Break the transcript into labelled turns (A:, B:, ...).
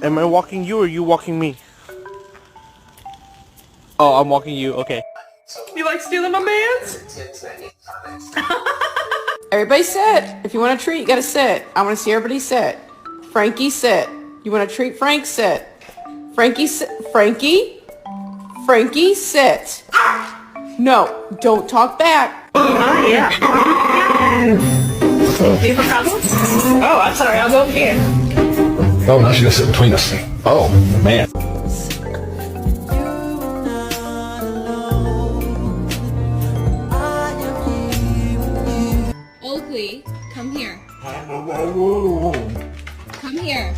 A: Am I walking you or you walking me? Oh, I'm walking you. Okay.
B: You like stealing my mans?
C: Everybody sit. If you want a treat, you gotta sit. I want to see everybody sit. Frankie, sit. You want a treat? Frank, sit. Frankie, sit. Frankie? Frankie, sit. No, don't talk back.
B: Oh, yeah. Beef or problem? Oh, I'm sorry. I'll go over here.
D: Oh, now she's gonna sit between us. Oh, man.
E: Oakley, come here. Come here.